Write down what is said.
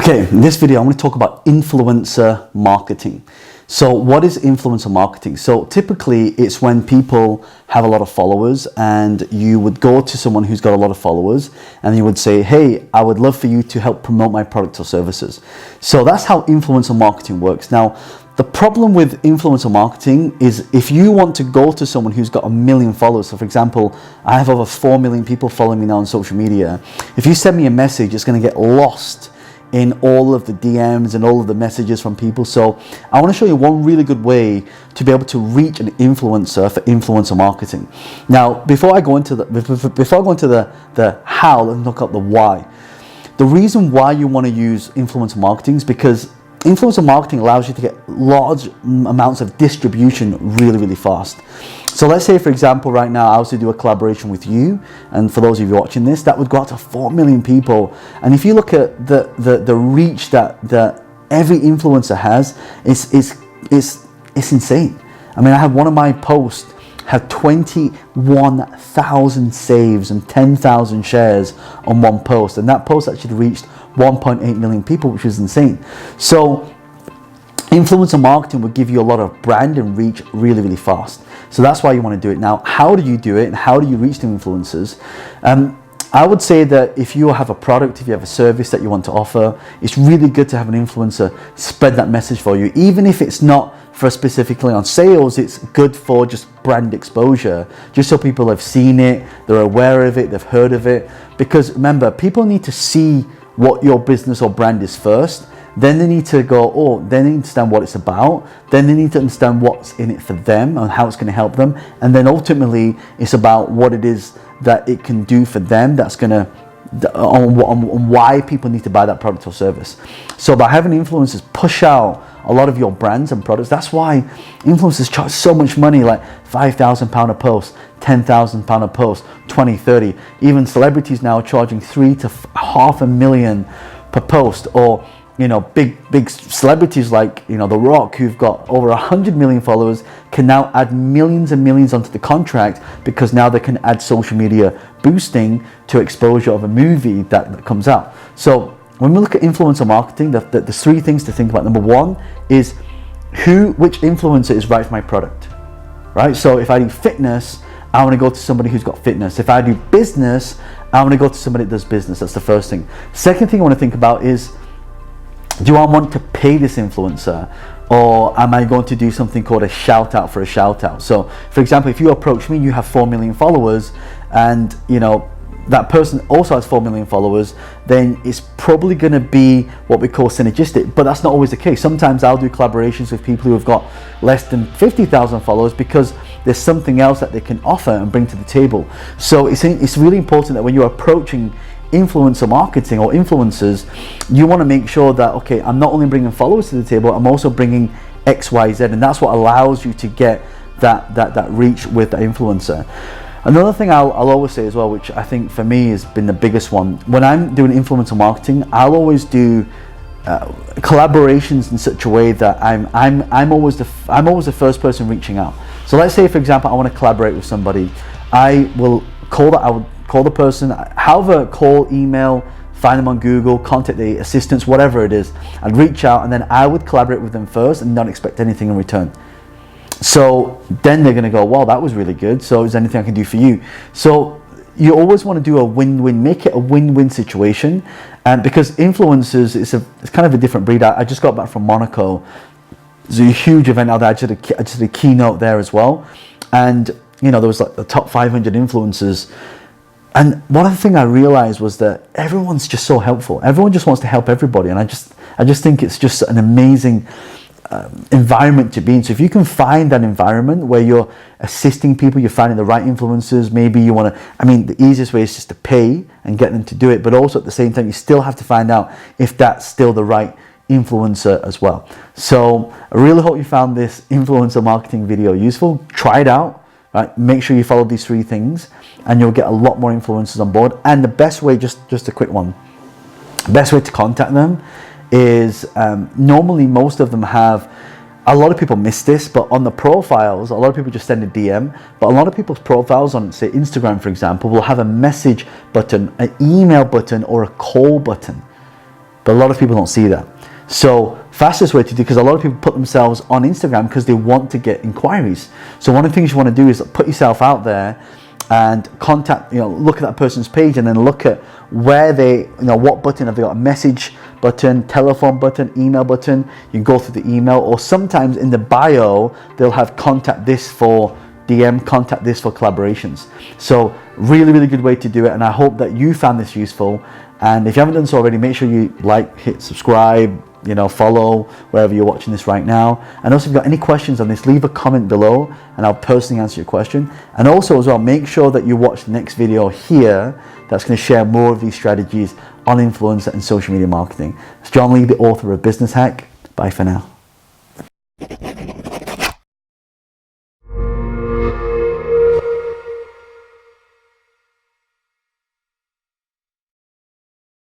Okay, in this video, I'm going to talk about influencer marketing. So what is influencer marketing? So typically it's when people have a lot of followers and you would go to someone who's got a lot of followers and you would say, hey, I would love for you to help promote my products or services. So that's how influencer marketing works. Now, the problem with influencer marketing is if you want to go to someone who's got 1 million followers, so for example, I have over 4 million people following me now on social media. If you send me a message, it's going to get lost in all of the DMs and all of the messages from people. So I want to show you one really good way to be able to reach an influencer for influencer marketing. Now, before I go into the how, let's look up the why. The reason why you want to use influencer marketing is because influencer marketing allows you to get large amounts of distribution really fast. So let's say, for example, right now I was to do a collaboration with you, and for those of you watching this, that would go out to 4 million people. And if you look at the reach that every influencer has, it's insane. I mean, I have one of my posts had 21,000 saves and 10,000 shares on one post, and that post actually reached 1.8 million people, which is insane. So influencer marketing will give you a lot of brand and reach really fast. So that's why you want to do it. Now, how do you do it and how do you reach the influencers? I would say that if you have a product, if you have a service that you want to offer, it's really good to have an influencer spread that message for you. Even if it's not for specifically on sales, it's good for just brand exposure, just so people have seen it, they're aware of it, they've heard of it. Because remember, people need to see what your business or brand is first. Then they need to go, then they understand what it's about. Then they need to understand what's in it for them and how it's going to help them. And then ultimately, it's about what it is that it can do for them. That's going to, on why people need to buy that product or service. So by having influencers push out a lot of your brands and products, that's why influencers charge so much money, like £5,000 a post, £10,000 a post, 20, 30. Even celebrities now are charging $3 to $500,000 per post. Or big celebrities like, The Rock, who've got over 100 million followers, can now add millions and millions onto the contract because now they can add social media boosting to exposure of a movie that comes out. So when we look at influencer marketing, there's 3 things to think about. Number 1 is which influencer is right for my product, right? So if I do fitness, I want to go to somebody who's got fitness. If I do business, I want to go to somebody that does business. That's the first thing. Second thing I want to think about is, do I want to pay this influencer, or am I going to do something called a shout out for a shout out? So for example, if you approach me, you have 4 million followers, and that person also has 4 million followers, then it's probably going to be what we call synergistic. But that's not always the case. Sometimes I'll do collaborations with people who have got less than 50,000 followers because there's something else that they can offer and bring to the table. So it's really important that when you're approaching influencer marketing or influencers, you want to make sure that, okay, I'm not only bringing followers to the table, I'm also bringing X, Y, Z, and that's what allows you to get that reach with the influencer. Another thing I'll always say as well, which I think for me has been the biggest one, when I'm doing influencer marketing, I'll always do collaborations in such a way that I'm always the first person reaching out. So let's say, for example, I want to collaborate with somebody. I would call the person, however, call, email, find them on Google, contact the assistants, whatever it is. I'd reach out and then I would collaborate with them first and not expect anything in return. So then they're going to go, wow, that was really good. So is there anything I can do for you? So you always want to do a win-win, make it a win-win situation. And because influencers, it's kind of a different breed. I just got back from Monaco. It's a huge event out there. I just did a keynote there as well. And there was like the top 500 influencers. And one of the things I realized was that everyone's just so helpful. Everyone just wants to help everybody. And I just think it's just an amazing environment to be in. So if you can find that environment where you're assisting people, you're finding the right influencers, maybe you want to, the easiest way is just to pay and get them to do it. But also at the same time, you still have to find out if that's still the right influencer as well. So I really hope you found this influencer marketing video useful. Try it out. Right, make sure you follow these 3 things and you'll get a lot more influencers on board. And the best way, just a quick one, best way to contact them is normally most of them have, a lot of people miss this, but on the profiles, a lot of people just send a DM, but a lot of people's profiles on, say, Instagram, for example, will have a message button, an email button, or a call button. but a lot of people don't see that. So fastest way to do, because a lot of people put themselves on Instagram because they want to get inquiries. So one of the things you want to do is put yourself out there and contact, look at that person's page and then look at where they, what button have they got, a message button, telephone button, email button. You can go through the email, or sometimes in the bio they'll have contact this for DM, contact this for collaborations. So really good way to do it, and I hope that you found this useful. And if you haven't done so already, make sure you like, hit subscribe, follow wherever you're watching this right now. And also, if you've got any questions on this, leave a comment below and I'll personally answer your question. And also as well, make sure that you watch the next video here that's going to share more of these strategies on influencer and social media marketing. It's John Lee, the author of Business Hack. Bye for now.